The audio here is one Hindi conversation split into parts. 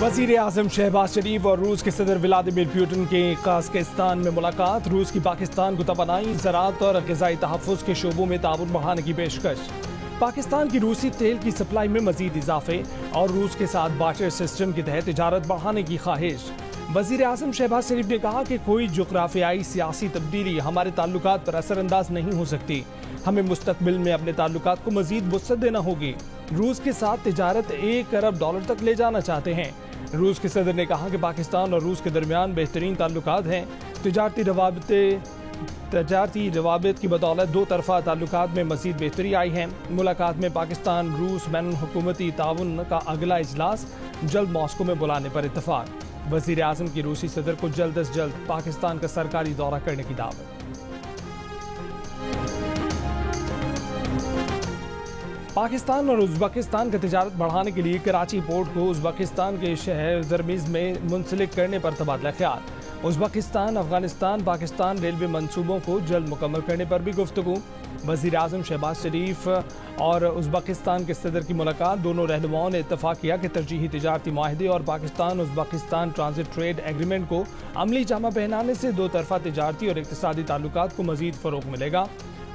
वज़ीर आज़म शहबाज शरीफ और रूस के सदर व्लादिमीर पुतिन की कज़ाकिस्तान में मुलाकात। रूस की पाकिस्तान को तवानाई, ज़राअत और ग़िज़ाई तहफ़्फ़ुज़ के शोबों में ताउन बढ़ाने की पेशकश। पाकिस्तान की रूसी तेल की सप्लाई में मज़ीद इजाफे और रूस के साथ बार्टर सिस्टम के तहत तिजारत बढ़ाने की ख्वाहिश। वज़ीर आज़म शहबाज शरीफ ने कहा कि कोई जुग़राफ़ियाई सियासी तब्दीली हमारे ताल्लुकात पर असरअंदाज नहीं हो सकती। हमें मुस्तक़बिल में अपने ताल्लुकात को मज़ीद वुसअत देना होगी। रूस के साथ तिजारत $1 अरब तक ले जाना चाहते हैं। रूस के सदर ने कहा कि पाकिस्तान और रूस के दरमियान बेहतरीन ताल्लुकात हैं। तिजारती रवाबित की बदौलत दो तरफ़ा ताल्लुकात में मज़ीद बेहतरी आई है। मुलाकात में पाकिस्तान रूस बैनुल हुकूमती ताउन का अगला इजलास जल्द मॉस्को में बुलाने पर इत्तफाक। वज़ीर आज़म की रूसी सदर को जल्द अज जल्द पाकिस्तान का सरकारी दौरा करने की दावत। पाकिस्तान और उज़्बेकिस्तान का तिजारत बढ़ाने के लिए कराची पोर्ट को उज़्बेकिस्तान के शहर ज़रमीज़ में मुंसलिक करने पर तबादला ख्याल। उज़्बेकिस्तान अफगानिस्तान पाकिस्तान रेलवे मंसूबों को जल्द मुकम्मल करने पर भी गुफ्तगू। वज़ीर आज़म शहबाज शरीफ और उज़्बेकिस्तान के सदर की मुलाकात। दोनों रहनुमाओं ने इत्तफाक किया कि तरजीही तिजारती माहदे और Pakistan Uzbekistan transit trade agreement को अमली जामा पहनाने से दो तरफ़ा तिजारती और इक़्तिसादी ताल्लुकात को मज़ीद फ़रोग़ मिलेगा।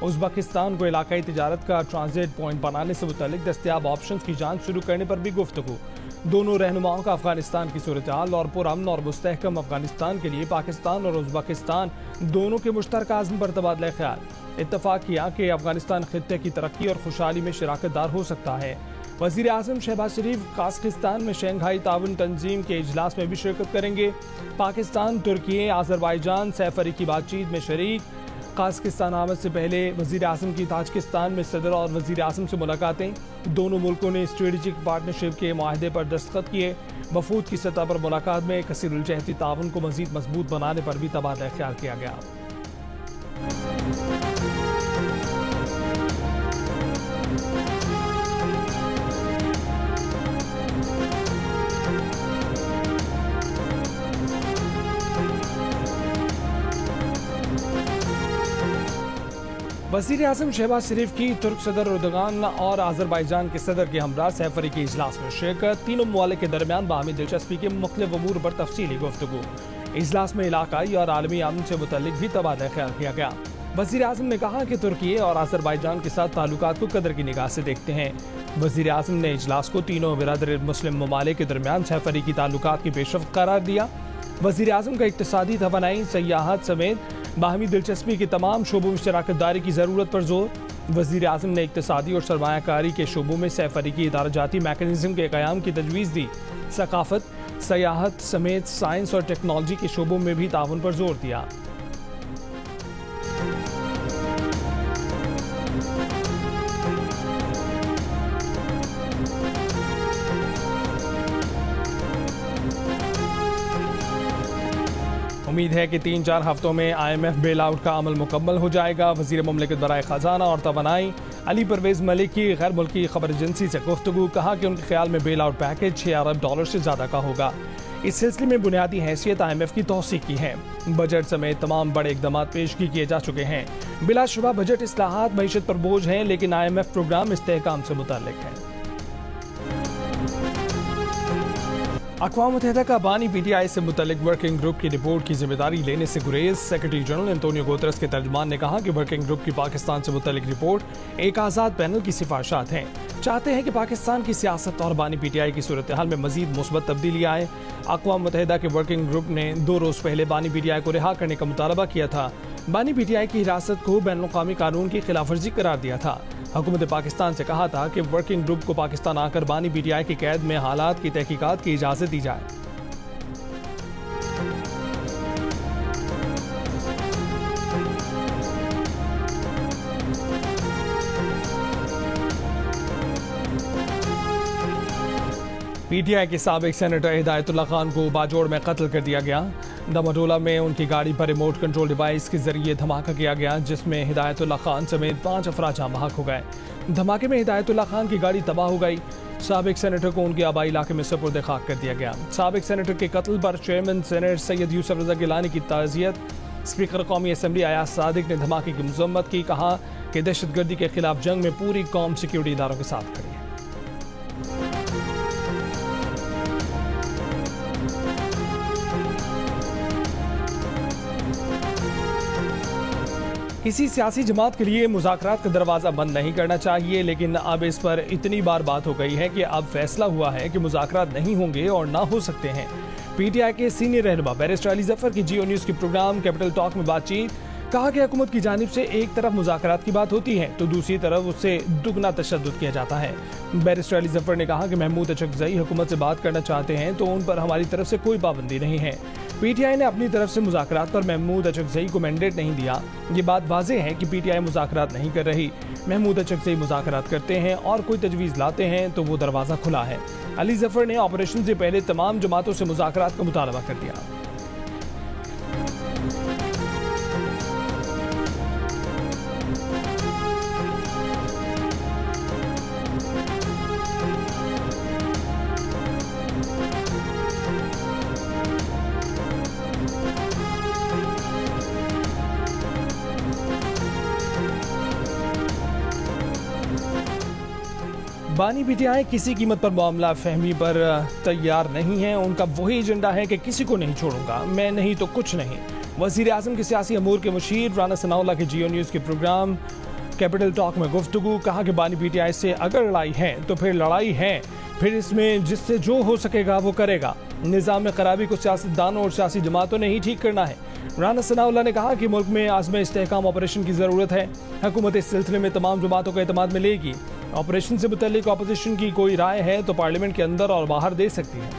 उज़्बेकिस्तान को इलाकाई तिजारत का ट्रांजिट पॉइंट बनाने से मुतल्लिक दस्तयाब ऑप्शंस की जांच शुरू करने पर भी गुफ्तगू। दोनों रहनुमाओं का अफगानिस्तान की सूरत हाल और पुरअमन और मुस्तहकम अफगानिस्तान के लिए पाकिस्तान और उज़्बेकिस्तान दोनों के मुश्तरका अज़्म पर तबादला ख्याल। इत्तफाक किया कि अफगानिस्तान खित्ते की तरक्की और खुशहाली में शराकतदार हो सकता है। वज़ीर आज़म शहबाज शरीफ कज़ाकिस्तान में शंघाई ताउन तंजीम के इजलास में भी शिरकत करेंगे। पाकिस्तान, तुर्की, आज़रबाईजान सैफरी की बातचीत में शरीक। कज़ाकिस्तान आमद से पहले वज़ीर आज़म की ताजिकिस्तान में सदर और वज़ीर आज़म से मुलाकातें। दोनों मुल्कों ने स्ट्रेटेजिक पार्टनरशिप के माहदे पर दस्तखत किए। वफूद की सतह पर मुलाकात में कसीरुल जहती ताउन को मज़ीद मजबूत बनाने पर भी तबादला ख्याल किया गया। वज़ीर आज़म शहबाज शरीफ की तुर्क सदर एर्दोगान और आज़रबाईजान के सदर के हमरा सैफरी के इजलास में शिरकत। तीनों ममालिक के दरमियान बाहमी दिलचस्पी के मुख्तलिफ अमूर पर तफसीली गुफ्तगू। इजलास में इलाकाई और आलमी अमन से मुतल्लिक भी तबादला ख्याल किया गया। वज़ीर आज़म ने कहा कि तुर्की और आज़रबाईजान के साथ ताल्लुकात को कदर की निगाह से देखते हैं। वज़ीर आज़म ने इजलास को तीनों बिरादर मुस्लिम ममालिक के दरमियान सैफरी की ताल्लुकात की पेशरफ्त करार दिया। वज़ीर आज़म का इक़्तिसादी तवानाई, सयाहत समेत बाहमी दिलचस्पी के तमाम शोबों में शराकतदारी की ज़रूरत पर जोर। वज़ीर आज़म ने इक़्तिसादी और सरमायाकारी के शोबों में सैफरी की इदाराजाती मैकेनिज़्म के क़याम की तजवीज़ दी। सकाफ़त, सयाहत समेत साइंस और टेक्नोलॉजी के शोबों में भी ताउन पर जोर दिया। उम्मीद है कि 3-4 हफ्तों में IMF बेल आउट का अमल मुकम्मल हो जाएगा। वज़ीर मुमलिकत बराए ख़जाना और तवानाई अली परवेज़ मलिक की गैर मुल्की खबर एजेंसी से गुफ्तगू। कहा कि उनके ख्याल में बेल आउट पैकेज $6 अरब से ज़्यादा का होगा। इस सिलसिले में बुनियादी हैसियत IMF की तौसीक की है। बजट समेत तमाम बड़े इक़दाम पेशगी किए जा चुके हैं। बिलाशुबा बजट इस्लाहात मईशत पर बोझ हैं, लेकिन IMF प्रोग्राम इस्तेहकाम से मुतल्लिक है। अक़वाम मुत्तहिदा का बानी PTI से मुतल्लिक वर्किंग ग्रुप की रिपोर्ट की जिम्मेदारी लेने से गुरेज। सेक्रेटरी जनरल एंटोनियो गुतेरेस के तर्जुमान ने कहा कि वर्किंग ग्रुप की पाकिस्तान से मुतल्लिक रिपोर्ट एक आज़ाद पैनल की सिफारिशात हैं। चाहते हैं कि पाकिस्तान की सियासत और बानी PTI की सूरत हाल में मजीद मुस्बत तब्दीली आए। अक़वाम मुत्तहिदा के वर्किंग ग्रुप ने 2 रोज़ पहले बानी PTI को रिहा करने का मुतालबा किया था। बानी PTI की हिरासत को बैनुल-अक़वामी कानून की खिलाफ वर्जी करार दिया था। हुकूमत पाकिस्तान से कहा था कि वर्किंग ग्रुप को पाकिस्तान आकर बानी PTI की कैद में हालात की तहकीकात की इजाज़त दी जाए। PTI के साबिक सेनेटर हिदायतुल्लाह खान को बाजोड़ में कत्ल कर दिया गया। दमोटोला में उनकी गाड़ी पर रिमोट कंट्रोल डिवाइस के जरिए धमाका किया गया, जिसमें हिदायतुल्लाह खान समेत 5 अफराद जाँ बहक हो गए। धमाके में हिदायतुल्लाह खान की गाड़ी तबाह हो गई। साबिक सेनेटर को उनके आबाई इलाके में सुपुर्द खाक कर दिया गया। साबिक सेनेटर के कत्ल पर चेयरमैन सेनेट सैयद यूसुफ रज़ा गिलानी की ताज़ियत। स्पीकर कौमी असम्बली अयाज सादिक ने धमाके की मज़म्मत की। कहा कि दहशतगर्दी के खिलाफ जंग में पूरी कौम सिक्योरिटी इदारों के साथ खड़ी है। किसी सियासी जमात के लिए मुज़ाकरात का दरवाज़ा बंद नहीं करना चाहिए, लेकिन अब इस पर इतनी बार बात हो गई है कि अब फैसला हुआ है कि मुज़ाकरात नहीं होंगे और ना हो सकते हैं। पीटीआई के सीनियर रहनुमा बैरिस्टर अली जफर की जियो न्यूज़ के प्रोग्राम कैपिटल टॉक में बातचीत। कहा कि हुकूमत की जानिब से एक तरफ मुज़ाकरात की बात होती है तो दूसरी तरफ उससे दुगना तशद्दुद किया जाता है। बैरिस्टर अली जफर ने कहा कि महमूद अचकज़ई हुकूमत से बात करना चाहते हैं तो उन पर हमारी तरफ से कोई पाबंदी नहीं है। पीटीआई ने अपनी तरफ से मुज़ाकरात पर महमूद अचकज़ई को मैंडेट नहीं दिया। ये बात वाज़ेह है कि पीटीआई मुज़ाकरात नहीं कर रही। महमूद अचकज़ई मुज़ाकरात करते हैं और कोई तजवीज़ लाते हैं तो वो दरवाज़ा खुला है। अली जफर ने ऑपरेशन से पहले तमाम जमातों से मुज़ाकरात का मुतालबा कर दिया। बानी पीटीआई किसी कीमत पर मामला फहमी पर तैयार नहीं है। उनका वही एजेंडा है कि किसी को नहीं छोड़ूंगा, मैं नहीं तो कुछ नहीं। वज़ीर आज़म के सियासी अमूर के मुशीर राना सनाउल्लाह के जियो न्यूज़ के प्रोग्राम कैपिटल टॉक में गुफ्तगू। कहा कि बानी पीटीआई से अगर लड़ाई है तो फिर लड़ाई है, फिर इसमें जिससे जो हो सकेगा वो करेगा। निज़ाम में खराबी को सियासतदानों और सियासी जमातों ने ही ठीक करना है। राना सनाउल्लाह ने कहा कि मुल्क में आज़म इस्तेहकाम ऑपरेशन की ज़रूरत है। हुकूमत इस सिलसिले में तमाम जमातों को एतमाद में लेगी। ऑपरेशन से मुतल्लिक अपोजिशन की कोई राय है तो पार्लियामेंट के अंदर और बाहर दे सकती है।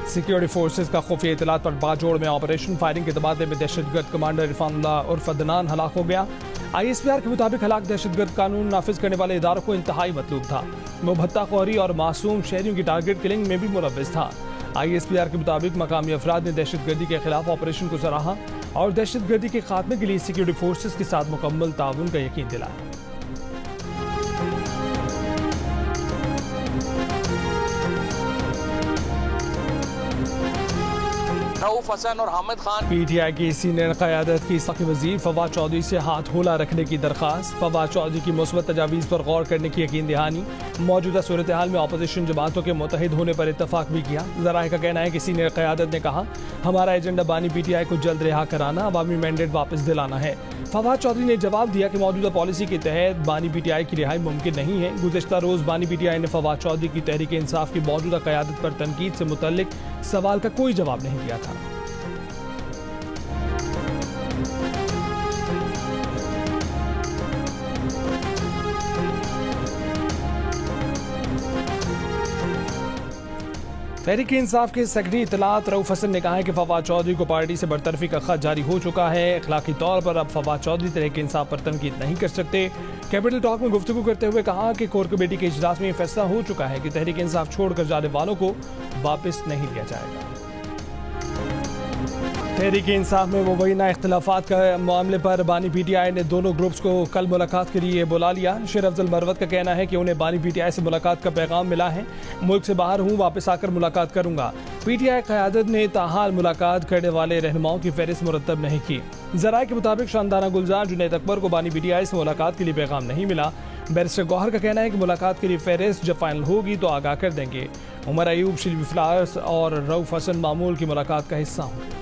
सिक्योरिटी फोर्सेस का खुफिया इतलात पर बाजोड़ में ऑपरेशन फायरिंग के तबादले में दहशतगर्द कमांडर इरफानुल्लाह उर्फ अदनान हलाक हो गया। ISPR के मुताबिक हलाक दहशतगर्द कानून नाफिज करने वाले इदारों को इंतहाई मतलूब था। वो भत्ताखोरी और मासूम शहरियों की टारगेट किलिंग में भी मुलव्विस था। ISPR के मुताबिक मकामी अफराद ने दहशतगर्दी के खिलाफ ऑपरेशन को सराहा और दहशतगर्दी के खात्मे के लिए सिक्योरिटी फोर्सेस के साथ मुकम्मल ताउन का यकीन दिलाया। रऊफ हसन और हामिद खान। पीटीआई की सीनियर क़यादत की साकी वज़ीर फवाद चौधरी से हाथ होला रखने की दरख्वास्त। फवाद चौधरी की मुस्बत तजावीज़ पर गौर करने की यकीन दहानी। मौजूदा सूरत हाल में अपोजिशन जमातों के मुत्तहिद होने पर इत्तफाक भी किया। ज़राए का कहना है कि सीनियर क़यादत ने कहा हमारा एजेंडा बानी पीटीआई को जल्द रिहा कराना, अवामी मैंडेट वापस दिलाना है। फवाद चौधरी ने जवाब दिया कि मौजूदा पॉलिसी के तहत बानी पीटीआई की रिहाई मुमकिन नहीं है। गुज़िश्ता रोज़ बानी पीटीआई ने फवाद चौधरी की तहरीक इंसाफ की मौजूदा क़यादत पर तनकीद से मुतल्लिक सवाल का कोई जवाब नहीं दिया था। तहरीक इंसाफ के सेक्रेटरी इतलात रऊफ हसन ने कहा है कि फवाद चौधरी को पार्टी से बरतरफी का खत जारी हो चुका है। अखलाकी तौर पर अब फवाद चौधरी तहरीक इंसाफ पर तनकीद नहीं कर सकते। कैपिटल टॉक में गुफ्तगू करते हुए कहा कि कोर कमेटी के इजलास में यह फैसला हो चुका है कि तहरीक इंसाफ छोड़कर जाने वालों को वापस नहीं लिया जाएगा। तहरीक इंसाफ में मुबैना इख्तिलाफात का मामले पर बानी पीटीआई ने दोनों ग्रुप्स को कल मुलाकात के लिए बुला लिया। शेर अफजल मरवत का कहना है कि उन्हें बानी पीटीआई से मुलाकात का पैगाम मिला है। मुल्क से बाहर हूँ, वापस आकर मुलाकात करूंगा। पीटीआई क़यादत ने ताहाल मुलाकात करने वाले रहनुमाओं की फहरिस्त मुरतब नहीं की। ज़राए के मुताबिक शानदाना गुलजार जुनैद अकबर को बानी पीटीआई से मुलाकात के लिए पैगाम नहीं मिला। बैरिस्टर गौहर का कहना है कि मुलाकात के लिए फहरिस्त जब फाइनल होगी तो आगाह कर देंगे। उमर अयूब, शिल्पी फ्लावर्स और रऊफ हसन मामूल की मुलाकात का हिस्सा होंगे।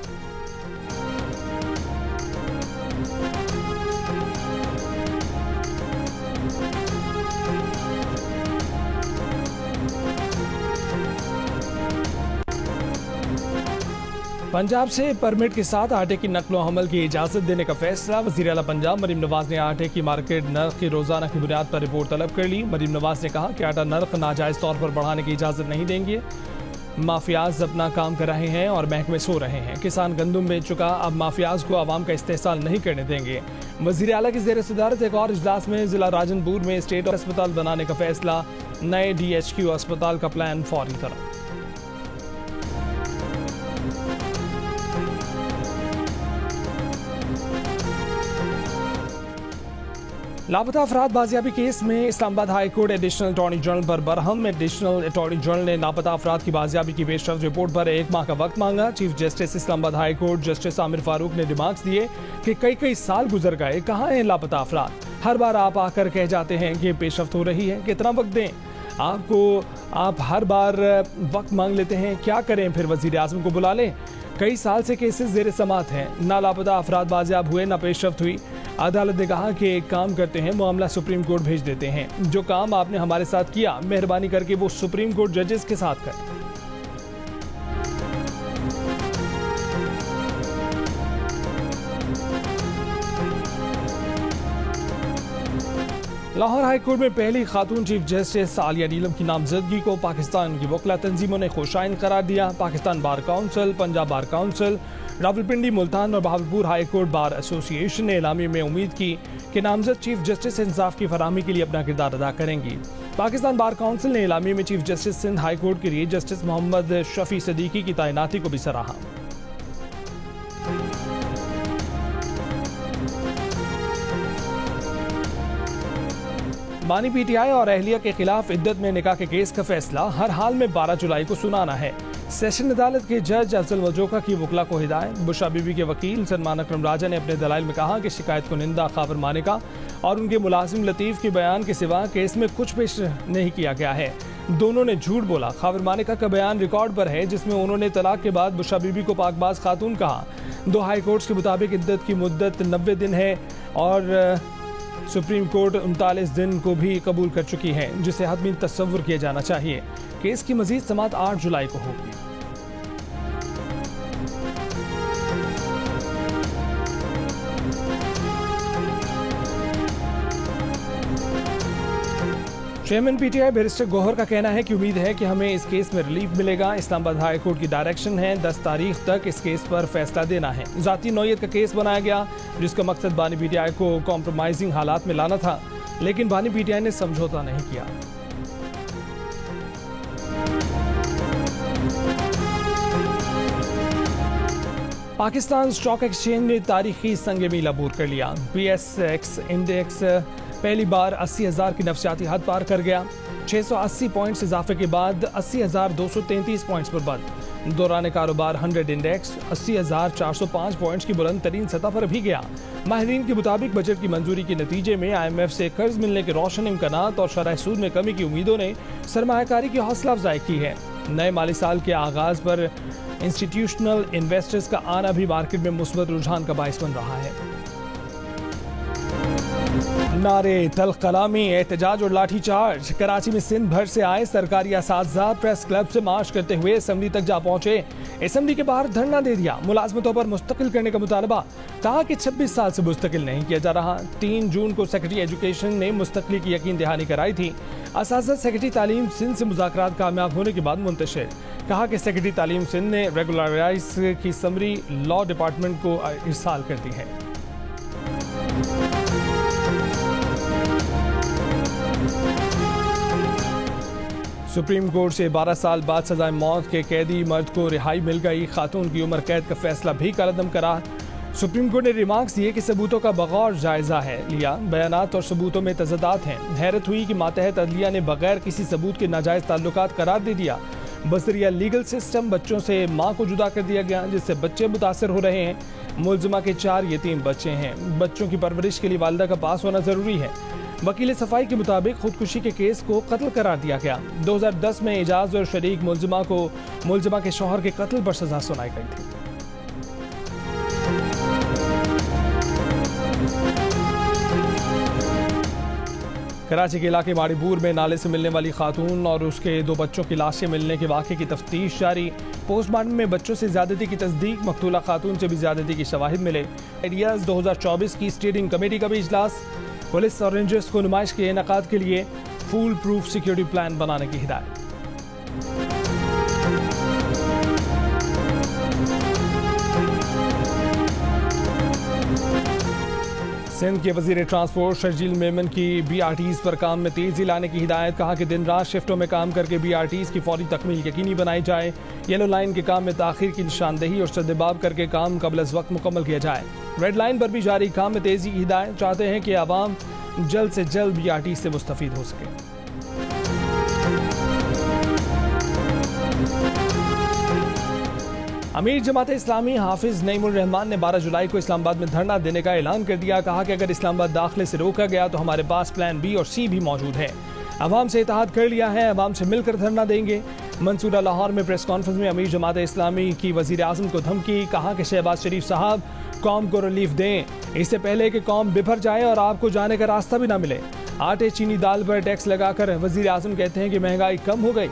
पंजाब से परमिट के साथ आटे की नकलो हमल की इजाज़त देने का फैसला। वज़ीर आला पंजाब मरीम नवाज ने आटे की मार्केट नर्ख की रोज़ाना की बुनियाद पर रिपोर्ट तलब कर ली। मरीम नवाज ने कहा कि आटा नर्ख नाजायज़ तौर पर बढ़ाने की इजाज़त नहीं देंगे। माफियाज अपना काम कर रहे हैं और महकमे सो रहे हैं। किसान गंदम बेच चुका, अब माफियाज को आवाम का इस्तेहसाल नहीं करने देंगे। वज़ीर आला की ज़ेर सदारत एक और इजलास में ज़िला राजनपुर में स्टेट अस्पताल बनाने का फैसला। नए DHQ अस्पताल का प्लान फौरी तरह। लापता अफराद बाजियाबी केस में Islamabad high court additional attorney general पर बरहम। एडिशनल अटॉर्नी जनरल ने लापता अफराद की बाजियाबी की पेशरफ रिपोर्ट पर 1 माह का वक्त मांगा। Chief justice Islamabad high court justice Aamir Farooq ने रिमार्क्स दिए कि कई साल गुजर गए, कहाँ हैं लापता अफराद? हर बार आप आकर कह जाते हैं कि पेशरफ हो रही है, कितना वक्त दें? आप हर बार वक्त मांग लेते हैं, क्या करें फिर? वजीर आजम को बुला लें। कई साल से केसेस जेर समात हैं, ना लापता अफराद बाजियाब हुए, ना पेशरफ्त हुई। अदालत ने कहा कि एक काम करते हैं, मामला सुप्रीम कोर्ट भेज देते हैं। जो काम आपने हमारे साथ किया, मेहरबानी करके वो सुप्रीम कोर्ट जजेस के साथ करें। लाहौर हाई कोर्ट में पहली खातून चीफ जस्टिस आलिया नीलम की नामजदगी को पाकिस्तान की वकला तंजीमों ने खुशाइन करार दिया। Pakistan bar council, Punjab bar council, Rawalpindi, Multan और Bahawalpur high court bar association ने एलामी में उम्मीद की कि नामजद चीफ जस्टिस इंसाफ की फराहमी के लिए अपना किरदार अदा करेंगी। पाकिस्तान बार काउंसिल ने एलामी में chief justice Sindh high court के लिए जस्टिस मोहम्मद शफी सदीकी की तैनाती को भी सराहा। बानी पीटीआई और अहलिया के खिलाफ इद्दत में निकाह के केस का फैसला हर हाल में 12 जुलाई को सुनाना है। सेशन अदालत के जज अफजल वजोका की वकला को हिदायत। बुशरा बीबी के वकील सलमान अकरम राजा ने अपने दलाइल में कहा कि शिकायत को निंदा खाबर मानिका और उनके मुलाजिम लतीफ के बयान के सिवा केस में कुछ पेश नहीं किया गया है। दोनों ने झूठ बोला। खाबर मानिका का बयान रिकॉर्ड पर है, जिसमें उन्होंने तलाक के बाद बुशरा बीबी को पाकबाज खातून कहा। 2 हाई कोर्ट्स के मुताबिक इद्दत की मुद्दत 90 दिन है और सुप्रीम कोर्ट 39 दिन को भी कबूल कर चुकी है, जिसे हतमी तस्वुर किया जाना चाहिए। केस की मजीद समाअत 8 जुलाई को होगी। चेयरमैन पीटीआई बैरिस्टर गौहर का कहना है कि उम्मीद है कि हमें इस केस में रिलीफ मिलेगा। इस्लामाबाद हाई कोर्ट की डायरेक्शन है 10 तारीख तक इस केस पर फैसला देना है। ज़ाती नौयत का केस बनाया गया, जिसका मकसद बानी पीटीआई को कॉम्प्रोमाइजिंग हालात में लाना था, लेकिन बानी पीटीआई ने समझौता नहीं किया। पाकिस्तान स्टॉक एक्सचेंज ने तारीखी संग मील अबूर कर लिया। PSX इंडेक्स पहली बार 80,000 की नफसियाती हद पार कर गया। 680 पॉइंट्स इजाफे के बाद 80,233 पॉइंट्स पर बंद। दौरान कारोबार 100 इंडेक्स 80,405 पॉइंट्स की बुलंद तरीन सतह पर भी गया। माहिरीन के मुताबिक बजट की मंजूरी के नतीजे में IMF से कर्ज मिलने के रोशन इम्कानात और शरह सूद में कमी की उम्मीदों ने सरमायाकारी की हौसला अफजाई की है। नए माली साल के आगाज पर इंस्टीट्यूशनल इन्वेस्टर्स का आना भी मार्केट में मुस्बत रुझान का बाइस बन रहा है। नारे, तल्ख कलामी, एहतजाज और लाठीचार्ज। कराची में सिंध भर से आए सरकारी असातिज़ा प्रेस क्लब से मार्च करते हुए असेंबली तक जा पहुंचे। असेंबली के बाहर धरना दे दिया। मुलाजमतों पर मुस्तकिल करने का मुतालबा। कहा कि 26 साल से मुस्तकिल नहीं किया जा रहा। 3 जून को सेक्रेटरी एजुकेशन ने मुस्तकिली की यकीन दहानी कराई थी। असातिज़ा सेक्रेटरी तालीम सिंध से मुज़ाकरात कामयाब होने के बाद मुंतशिर। कहा कि सेक्रेटरी तालीम सिंध ने रेगुलराइज की समरी लॉ डिपार्टमेंट को इरसाल कर दी है। सुप्रीम कोर्ट से 12 साल बाद सजाए मौत के कैदी मर्द को रिहाई मिल गई। खातून की उम्र कैद का फैसला भी कलअदम करा। सुप्रीम कोर्ट ने रिमार्क्स दिए कि सबूतों का बगौर जायजा है लिया। बयानात और सबूतों में तज़ादात हैं। हैरत हुई कि मातहत अदलिया ने बगैर किसी सबूत के नाजायज ताल्लुकात करार दे दिया। बजरिया लीगल सिस्टम बच्चों से माँ को जुदा कर दिया गया, जिससे बच्चे मुतासर हो रहे हैं। मुलजिमा के 4 यतीम बच्चे हैं। बच्चों की परवरिश के लिए वालिदा का पास होना जरूरी है। वकील सफाई के मुताबिक खुदकुशी के केस को कत्ल करार दिया गया। 2010 में एजाज और शरीक मुलजिमा के शौहर के कत्ल पर सजा सुनाई गई थी। कराची के इलाके माड़ीबूर में नाले से मिलने वाली खातून और उसके 2 बच्चों की लाशें मिलने के वाक़े की तफ्तीश जारी। पोस्टमार्टम में बच्चों से ज्यादती की तस्दीक, मकतूला खातून से भी ज्यादती की शवाहिद मिले। आइडियाज 2024 की स्टीयरिंग कमेटी का भी इजलास। पुलिस और रेंजर्स को नुमाइश के इनेकाद के लिए फूल प्रूफ सिक्योरिटी प्लान बनाने की हिदायत। सिंध के वजीर ट्रांसपोर्ट शर्जील मेमन की BRTs पर काम में तेजी लाने की हिदायत। कहा कि दिन रात शिफ्टों में काम करके BRTs की फौरी तकमील यकीनी बनाई जाए। येलो लाइन के काम में ताखीर की निशानदेही और सद्देबाब करके काम कबल अज़ वक्त मुकम्मल किया जाए। रेड लाइन पर भी जारी काम में तेजी की हिदायत। चाहते हैं कि आवाम जल्द से जल्द BRT से मुस्तफीद हो सके। अमीर जमात इस्लामी हाफिज नईमुर रहमान ने 12 जुलाई को इस्लामाबाद में धरना देने का ऐलान कर दिया। कहा कि अगर इस्लामाबाद दाखिले से रोका गया तो हमारे पास प्लान B और C भी मौजूद है। अवाम से इत्तेहाद कर लिया है, अवाम से मिलकर धरना देंगे। मंसूरा लाहौर में प्रेस कॉन्फ्रेंस में अमीर जमात इस्लामी की वजीर आज़म को धमकी, कहा कि शहबाज शरीफ साहब कौम को रिलीफ दें, इससे पहले कि कौम बिफर जाए और आपको जाने का रास्ता भी ना मिले। आटे चीनी दाल पर टैक्स लगाकर वजीर आज़म कहते हैं कि महंगाई कम हो गई।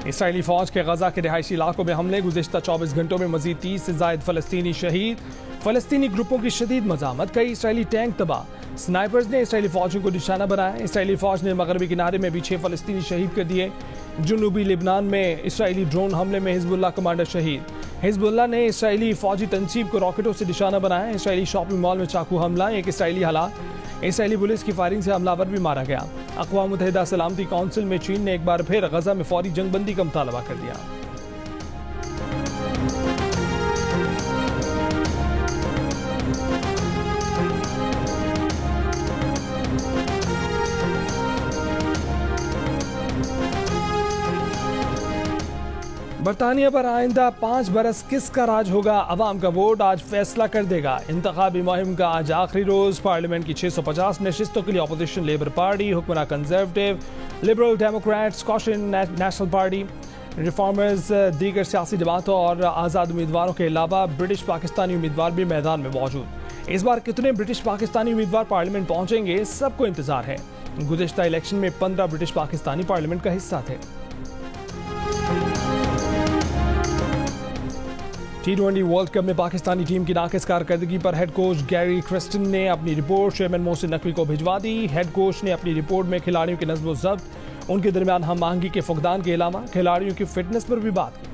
इसराइली फौज के गजा के रिहायशी इलाकों में हमले, गुज़िश्ता 24 घंटों में मजीद 30 से ज़ायद फलस्तीनी शहीद। फलस्तीनी ग्रुपों की शदीद मज़ामत, कई इसराइली टैंक तबाह। स्नाइपर्स ने इसराइली फौजियों को निशाना बनाया। इसराइली फौज ने मगरबी किनारे में भी 6 फलस्तीनी शहीद कर दिए। जुनूबी लिबनान में इसराइली ड्रोन हमले में हिजबुल्लाह कमांडर शहीद। हिजबुल्लाह ने इसराइली फौजी तंसीब को रॉकेटों से निशाना बनाया। इसराइली शॉपिंग मॉल में चाकू हमला, एक इसराइली हलाक। इसराइली पुलिस की फायरिंग से हमलावर भी मारा गया। अक़वाम मुत्तहिदा सलामती काउंसिल में चीन ने एक बार फिर गजा में फौरी जंगबंदी का मुतालबा कर दिया। बरतानिया पर आइंदा 5 बरस किसका राज होगा, अवाम का वोट आज फैसला कर देगा। इंतखाबी मुहिम का आज आखिरी रोज। पार्लियामेंट की 650 नशिस्तों के लिए अपोजिशन लेबर पार्टी, हुक्मरान conservative, liberal Democrats, Scottish national party, reformers, दीगर सियासी जमातों और आज़ाद उम्मीदवारों के अलावा ब्रिटिश पाकिस्तानी उम्मीदवार भी मैदान में मौजूद। इस बार कितने ब्रिटिश पाकिस्तानी उम्मीदवार पार्लियामेंट पहुंचेंगे, सबको इंतजार है। गुज़िश्ता इलेक्शन में 15 ब्रिटिश पाकिस्तानी पार्लियामेंट का हिस्सा थे। T20 वर्ल्ड कप में पाकिस्तानी टीम की नाकिस कारकर्दगी पर हेड कोच गैरी क्रिस्टन ने अपनी रिपोर्ट चेयरमैन मोहसिन नकवी को भिजवा दी। हेड कोच ने अपनी रिपोर्ट में खिलाड़ियों की नज़्म व ज़ब्त, उनके दरमियान हम आहंगी के फुकदान के अलावा खिलाड़ियों की फिटनेस पर भी बात की।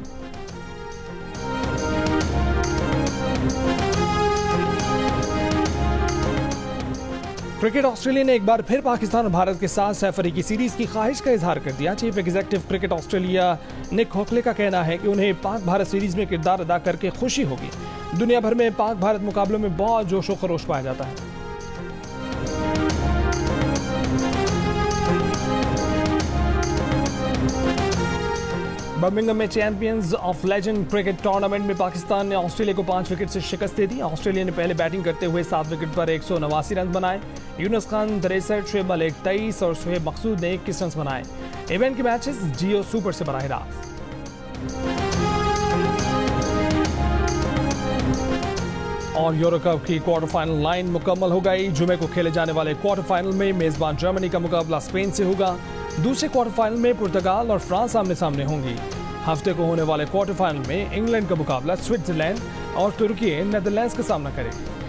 क्रिकेट ऑस्ट्रेलिया ने एक बार फिर पाकिस्तान और भारत के साथ सैफरी की सीरीज की ख्वाहिश का इजहार कर दिया। चीफ एग्जीक्यूटिव क्रिकेट ऑस्ट्रेलिया निक होकले का कहना है कि उन्हें पाक भारत सीरीज में किरदार अदा करके खुशी होगी। दुनिया भर में पाक भारत मुकाबलों में बहुत जोश व खरोश पाया जाता है। बर्मिंघम में champions of legend cricket tournament में पाकिस्तान ने ऑस्ट्रेलिया को 5 विकेट से शिकस्त दे दी। ऑस्ट्रेलिया ने पहले बैटिंग करते हुए 7 विकेट पर 189 रन बनाए। यूनुस खान 63, शुएब मलिक 23 और सुहेब मकसूद ने 21 रन बनाए। इवेंट के मैचेस जियो सुपर से बराह रास्त। और यूरो कप की क्वार्टर फाइनल लाइन मुकम्मल हो गई। जुमे को खेले जाने वाले क्वार्टर फाइनल में मेजबान जर्मनी का मुकाबला स्पेन से होगा। दूसरे क्वार्टर फाइनल में पुर्तगाल और फ्रांस आमने सामने होंगी। हफ्ते को होने वाले क्वार्टर फाइनल में इंग्लैंड का मुकाबला स्विट्जरलैंड और तुर्की नेदरलैंड्स का सामना करेगी।